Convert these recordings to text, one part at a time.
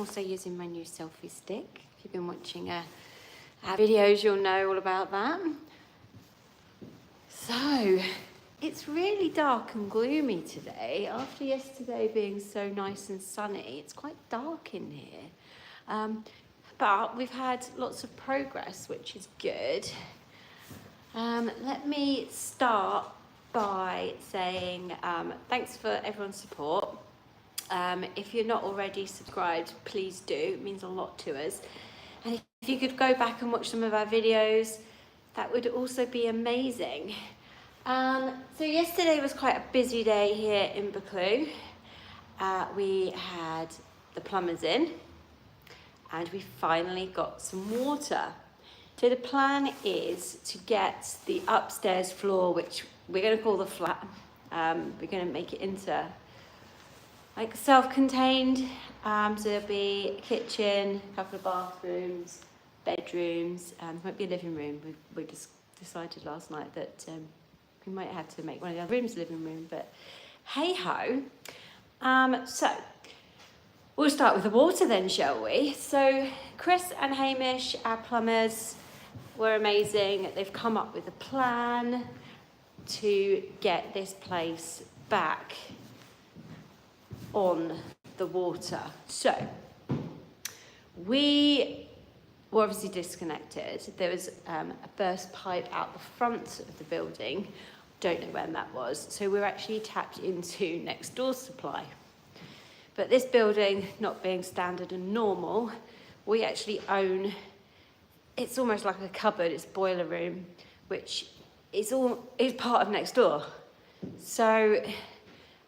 I'm also using my new selfie stick. If you've been watching our videos, you'll know all about that. So, it's really dark and gloomy today. After yesterday being so nice and sunny, it's quite dark in here. But we've had lots of progress, which is good. Let me start by saying thanks for everyone's support. If you're not already subscribed, please do. It means a lot to us. And if you could go back and watch some of our videos, that would also be amazing. So yesterday was quite a busy day here in Buccleuch. We had the plumbers in and we finally got some water. So the plan is to get the upstairs floor, which we're going to call the flat, we're going to make it into like self-contained. So there'll be a kitchen, a couple of bathrooms, bedrooms, there might be a living room. We just decided last night that we might have to make one of the other rooms a living room, but hey ho. So we'll start with the water then, shall we? So Chris and Hamish, our plumbers, were amazing. They've come up with a plan to get this place back on the water. So we were obviously disconnected. There was a burst pipe out the front of the building. Don't know when that was. So we're actually tapped into next door's supply. But this building, not being standard and normal, we actually own, it's almost like a cupboard, it's boiler room, which is part of next door. So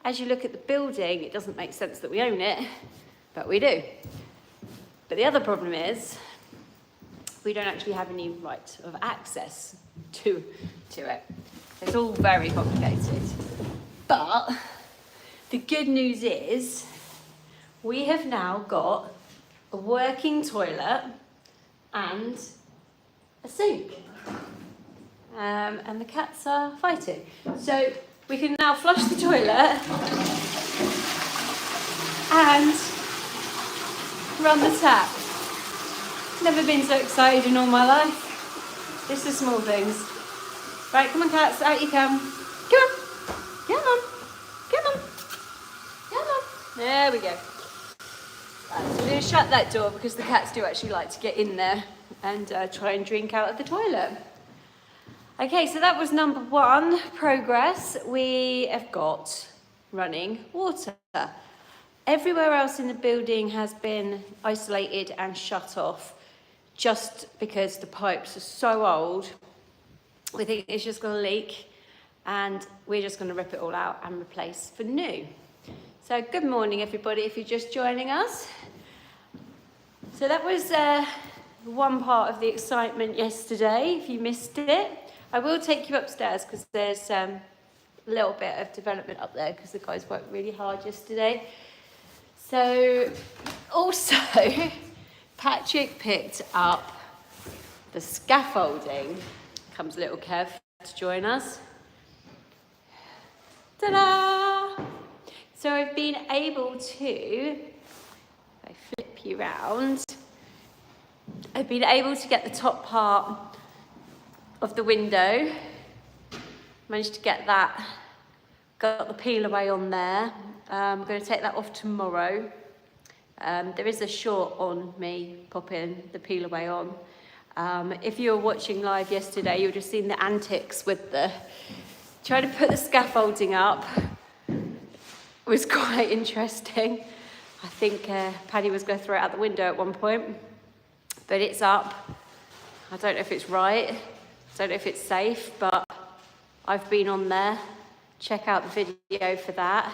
as you look at the building, it doesn't make sense that we own it, but we do. But the other problem is, we don't actually have any right of access to it. It's all very complicated. But the good news is, we have now got a working toilet and a sink. And the cats are fighting. So we can now flush the toilet and run the tap. Never been so excited in all my life. Just the small things. Right, come on cats, out you come. Come on, come on, come on, come on. There we go. Right, so we're going to shut that door because the cats do actually like to get in there and try and drink out of the toilet. Okay, so that was number one, progress. We have got running water. Everywhere else in the building has been isolated and shut off just because the pipes are so old. We think it's just going to leak and we're just going to rip it all out and replace for new. So good morning everybody if you're just joining us. So that was one part of the excitement yesterday, if you missed it. I will take you upstairs because there's a little bit of development up there because the guys worked really hard yesterday. So also, Patrick picked up the scaffolding. Comes little Kev to join us. Ta-da! So I've been able to, if I flip you round, I've been able to get the top part of the window. Managed to get that, got the peel away on there. I'm going to take that off tomorrow. There is a short on me popping the peel away on. If you were watching live yesterday, you would have seen the antics with trying to put the scaffolding up. It was quite interesting. I think Paddy was going to throw it out the window at one point, but it's up. I don't know if it's right. I don't know if it's safe, but I've been on there. Check out the video for that.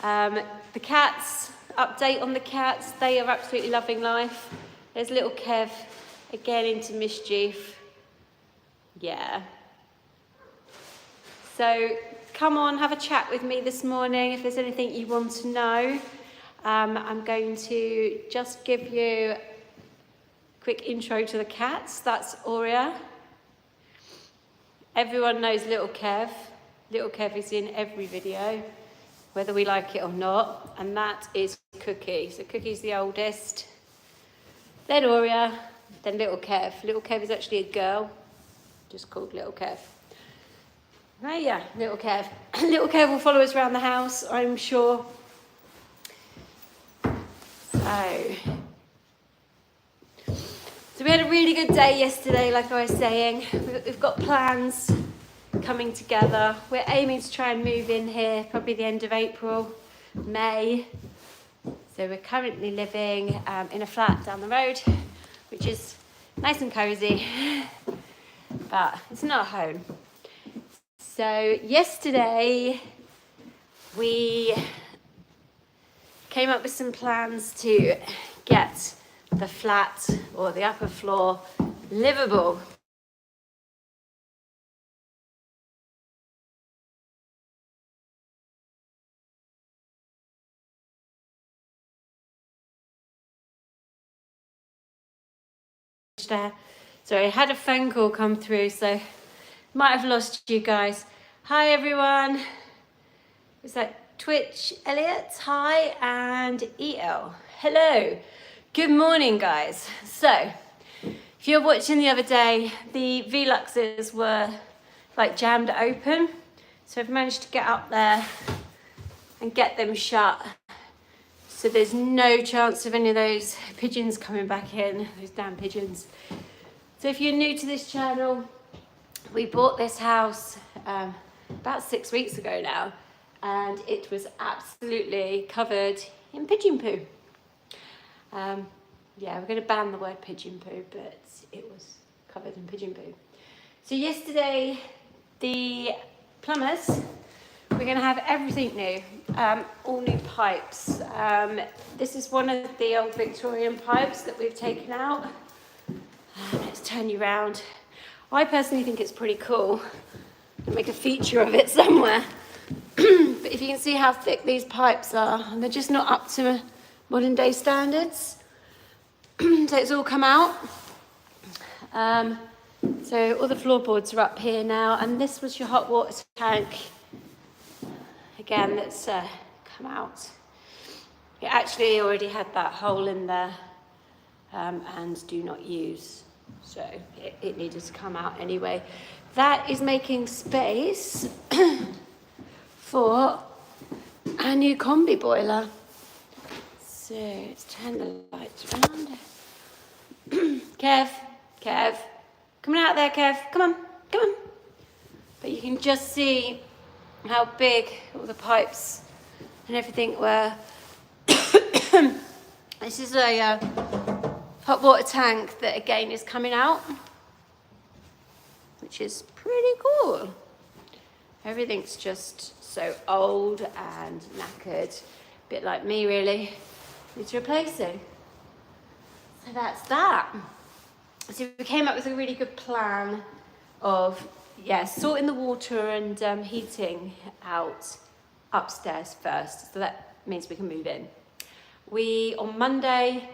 The cats, update on the cats. They are absolutely loving life. There's little Kev, again into mischief. Yeah. So come on, have a chat with me this morning if there's anything you want to know. I'm going to just give you a quick intro to the cats. That's Aurea. Everyone knows little Kev. Little Kev is in every video. whether we like it or not, and that is Cookie. So Cookie's the oldest, then Aurea, then Little Kev. Little Kev is actually a girl, just called Little Kev. Oh yeah, Little Kev. Little Kev will follow us around the house, I'm sure. So we had a really good day yesterday, like I was saying. We've got plans coming together. We're aiming to try and move in here probably the end of April, May. So we're currently living in a flat down the road, which is nice and cozy, but it's not a home. So yesterday we came up with some plans to get the flat or the upper floor livable. Sorry, I had a phone call come through, so might have lost you guys. Hi everyone. Is that Twitch Elliot? Hi, and EL. Hello. Good morning, guys. So, if you're watching the other day, the Veluxes were like jammed open. So I've managed to get up there and get them shut. So there's no chance of any of those pigeons coming back in, those damn pigeons. So if you're new to this channel, we bought this house about 6 weeks ago now, and it was absolutely covered in pigeon poo. Yeah, we're going to ban the word pigeon poo, but it was covered in pigeon poo. So yesterday, the plumbers, we're going to have everything new, all new pipes. This is one of the old Victorian pipes that we've taken out. Let's turn you around. I personally think it's pretty cool. I'll make a feature of it somewhere. But if you can see how thick these pipes are, and they're just not up to modern day standards. So it's all come out. So all the floorboards are up here now, and this was your hot water tank. Again, that's come out. It actually already had that hole in there and do not use. So it needed to come out anyway. That is making space for a new combi boiler. So let's turn the lights around. Kev, come on out there, Kev. Come on. But you can just see how big all the pipes and everything were. This is a hot water tank that again is coming out, which is pretty cool. Everything's just so old and knackered, a bit like me really. Needs replacing. So that's that. So we came up with a really good plan of sorting the water and heating out upstairs first. So that means we can move in. We on Monday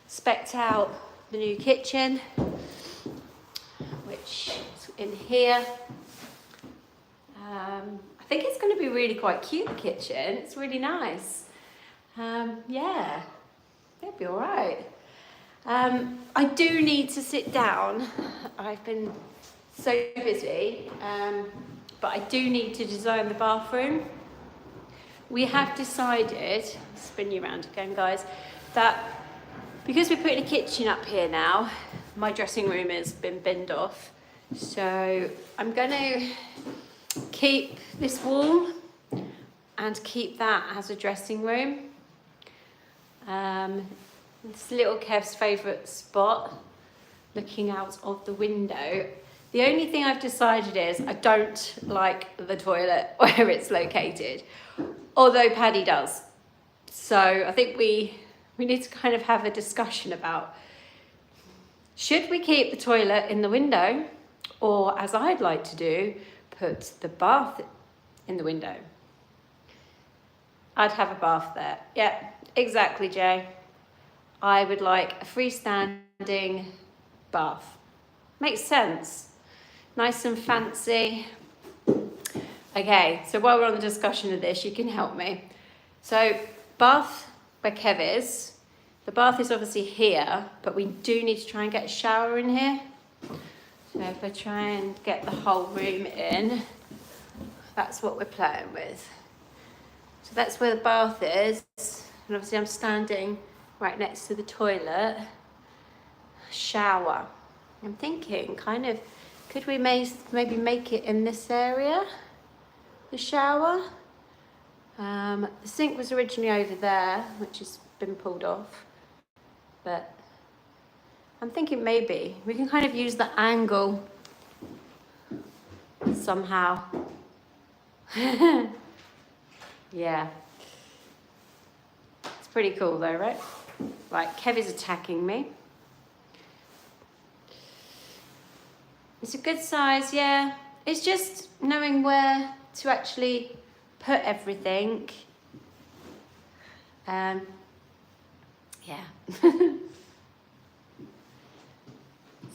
spec'd out the new kitchen, which is in here. I think it's going to be really quite cute, the kitchen. It's really nice. Yeah, it'll be all right. I do need to sit down. I've been so busy, but I do need to design the bathroom. We have decided, spin you around again, guys, that because we're putting a kitchen up here now, my dressing room has been binned off. So I'm going to keep this wall and keep that as a dressing room. It's little Kev's favourite spot, looking out of the window. The only thing I've decided is I don't like the toilet where it's located, although Paddy does. So I think we need to kind of have a discussion about, should we keep the toilet in the window, or as I'd like to do, put the bath in the window. I'd have a bath there. Yeah, exactly, Jay. I would like a freestanding bath. Makes sense. Nice and fancy. Okay, so while we're on the discussion of this, you can help me. So bath where Kev is, the bath is obviously here, but we do need to try and get a shower in here. So if I try and get the whole room in, that's what we're playing with. So that's where the bath is, and obviously I'm standing right next to the toilet. Shower. I'm thinking kind of, could we maybe make it in this area, the shower? The sink was originally over there, which has been pulled off, but I'm thinking maybe we can kind of use the angle somehow. Yeah. It's pretty cool though, right? Right, Kev is attacking me. It's a good size, yeah. It's just knowing where to actually put everything. Yeah.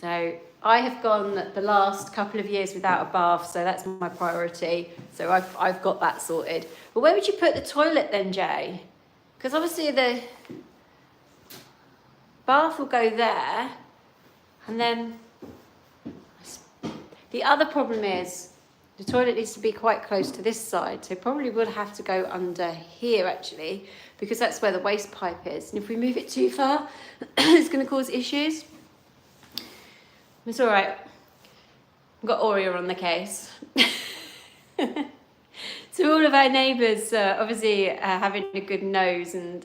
So I have gone the last couple of years without a bath, so that's my priority. So I've got that sorted. But where would you put the toilet then, Jay? Because obviously the bath will go there, and then the other problem is the toilet needs to be quite close to this side, so probably we'll have to go under here actually, because that's where the waste pipe is. And if we move it too far, it's going to cause issues. It's all right. I've got Aurea on the case. So all of our neighbours obviously having a good nose and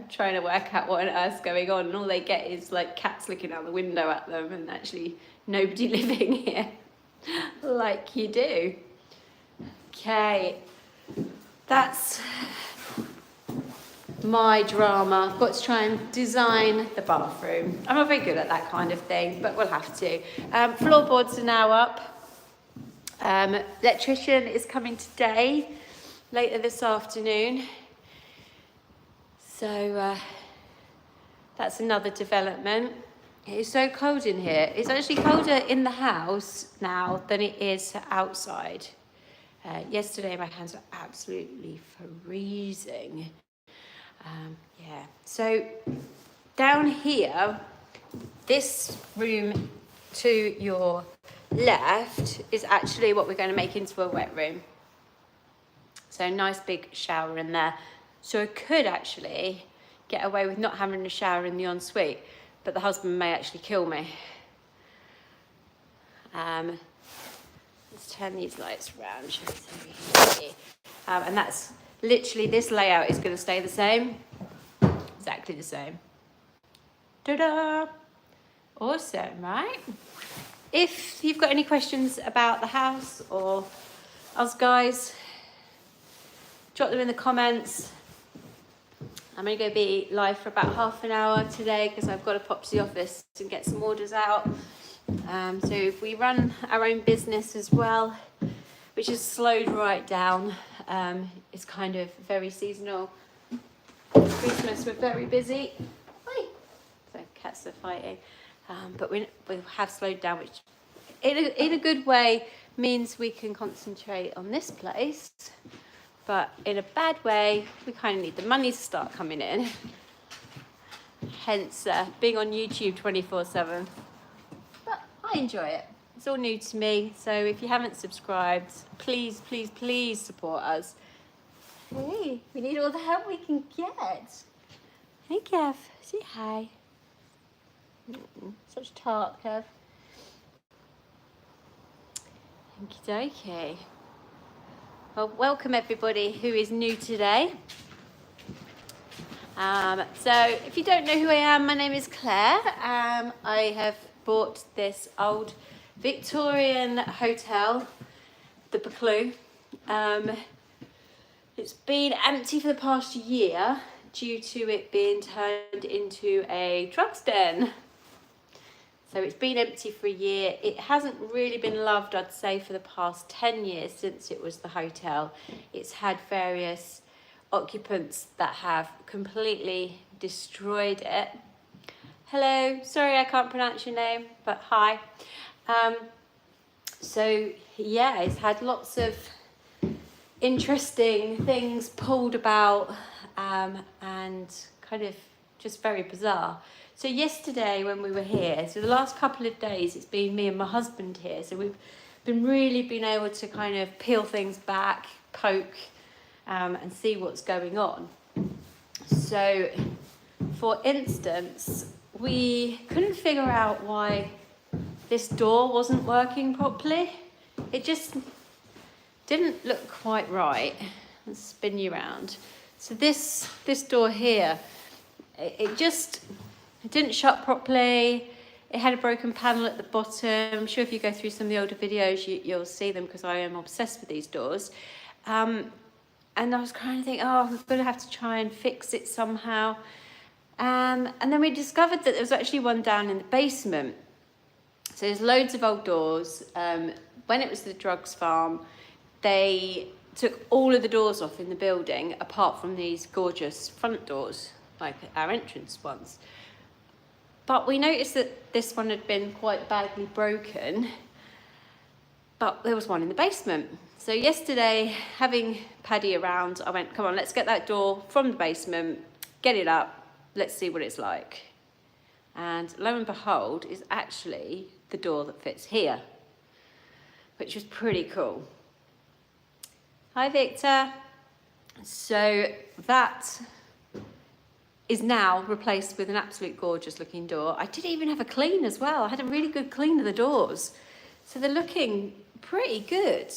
trying to work out what on earth's going on, and all they get is like cats looking out the window at them and actually nobody living here like you do. Okay, that's my drama. I've got to try and design the bathroom. I'm not very good at that kind of thing, but we'll have to. Floorboards are now up. Electrician is coming today, later this afternoon. So that's another development. It's so cold in here. It's actually colder in the house now than it is outside. Yesterday my hands were absolutely freezing. Yeah, so down here, this room to your left is actually what we're going to make into a wet room. So nice big shower in there. So I could actually get away with not having a shower in the ensuite, but the husband may actually kill me. Let's turn these lights around so we can see. And that's literally, this layout is going to stay the same. Exactly the same. Ta-da! Awesome, right? If you've got any questions about the house or us guys, drop them in the comments. I'm only going to be live for about half an hour today because I've got to pop to the office and get some orders out. So we run our own business as well, which has slowed right down. It's kind of very seasonal. Christmas, we're very busy. Hi. So cats are fighting. But we have slowed down, which in a good way means we can concentrate on this place. But in a bad way, we kind of need the money to start coming in. Hence being on YouTube 24/7. But I enjoy it. It's all new to me. So if you haven't subscribed, please, please, please support us. Hey, we need all the help we can get. Hey, Kev. Say hi. Such tart, Kev. Okie dokie. Well, welcome everybody who is new today. So if you don't know who I am, my name is Claire. I have bought this old Victorian hotel, the Buccleuch. It's been empty for the past year due to it being turned into a drugs den. So it's been empty for a year. It hasn't really been loved, I'd say, for the past 10 years since it was the hotel. It's had various occupants that have completely destroyed it. Hello, sorry I can't pronounce your name, but hi. So yeah, it's had lots of interesting things pulled about, and kind of just very bizarre. So yesterday when we were here, so the last couple of days it's been me and my husband here, so we've been able to kind of peel things back, poke, and see what's going on. So for instance, we couldn't figure out why this door wasn't working properly. It just didn't look quite right. Let's spin you around. So this door here, it didn't shut properly. It had a broken panel at the bottom. I'm sure if you go through some of the older videos, you'll see them because I am obsessed with these doors. And I was kind of thinking, oh, we're going to have to try and fix it somehow. And then we discovered that there was actually one down in the basement. So there's loads of old doors. When it was the drugs farm, they took all of the doors off in the building, apart from these gorgeous front doors, like our entrance ones. But we noticed that this one had been quite badly broken, but there was one in the basement. So yesterday, having Paddy around, I went, come on, let's get that door from the basement, get it up, let's see what it's like. And lo and behold, is actually the door that fits here, which was pretty cool. Hi, Victor. So that is now replaced with an absolute gorgeous looking door. I did even have a clean as well. I had a really good clean of the doors. So they're looking pretty good,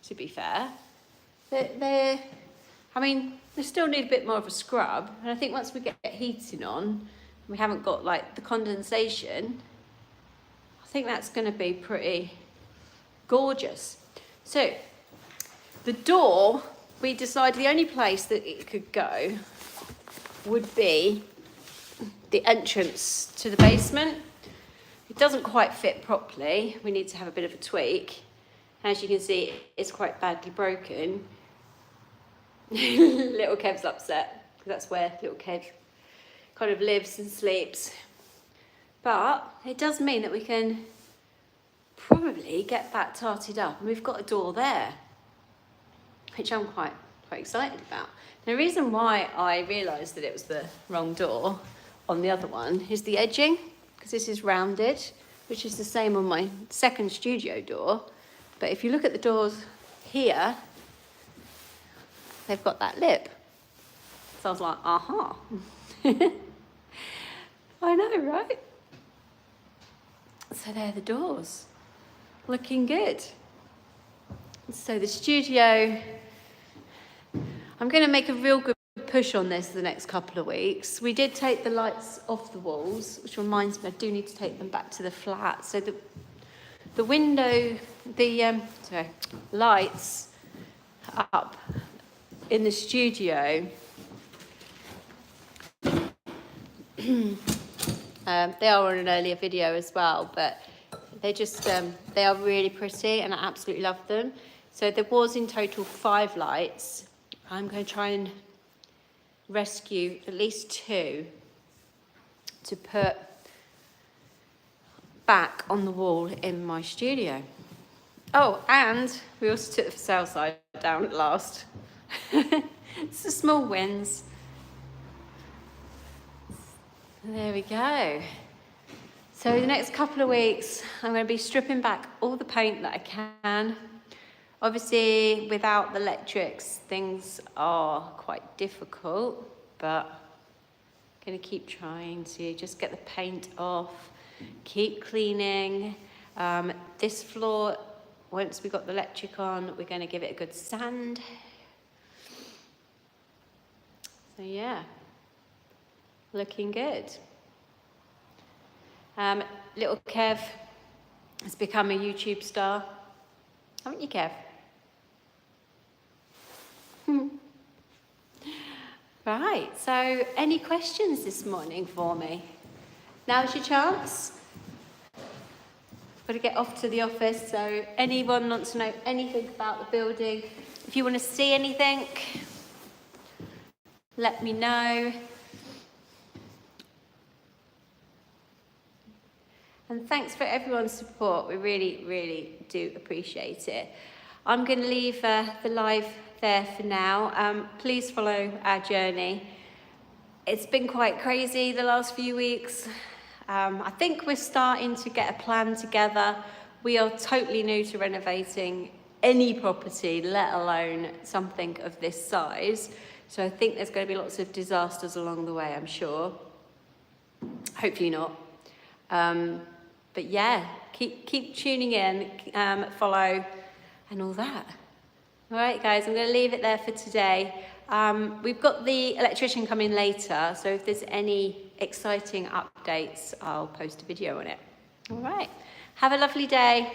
to be fair. They still need a bit more of a scrub. And I think once we get heating on, we haven't got like the condensation, I think that's going to be pretty gorgeous. So the door, we decided the only place that it could go would be the entrance to the basement. It doesn't quite fit properly. We need to have a bit of a tweak. As you can see, it's quite badly broken. Little Kev's upset, because that's where little Kev kind of lives and sleeps. But it does mean that we can probably get that tarted up, and we've got a door there, which I'm quite excited about. The reason why I realised that it was the wrong door on the other one is the edging, because this is rounded, which is the same on my second studio door. But if you look at the doors here, they've got that lip. So I was like, aha. I know, right? So they're the doors. Looking good. So the studio, I'm going to make a real good push on this the next couple of weeks. We did take the lights off the walls, which reminds me I do need to take them back to the flat. So the window, lights up in the studio, they are on an earlier video as well, but they just, they are really pretty and I absolutely love them. So there was in total 5 lights. I'm going to try and rescue at least 2 to put back on the wall in my studio. Oh, and we also took the for sale side down at last. It's the small wins. There we go. So the next couple of weeks, I'm going to be stripping back all the paint that I can. Obviously, without the electrics, things are quite difficult, but I'm going to keep trying to just get the paint off, keep cleaning. This floor, once we got the electric on, we're going to give it a good sand. So yeah, looking good. Little Kev has become a YouTube star, haven't you, Kev? Right, so any questions this morning for me? Now's your chance. Got to get off to the office, so anyone wants to know anything about the building, if you want to see anything, let me know. And thanks for everyone's support. We really, really do appreciate it. I'm going to leave the live there for now. Please follow our journey. It's been quite crazy the last few weeks. I think we're starting to get a plan together. We are totally new to renovating any property, let alone something of this size. So I think there's going to be lots of disasters along the way, I'm sure. Hopefully not. But yeah, keep tuning in, follow, and all that. All right, guys, I'm going to leave it there for today. We've got the electrician coming later, so if there's any exciting updates, I'll post a video on it. All right, have a lovely day.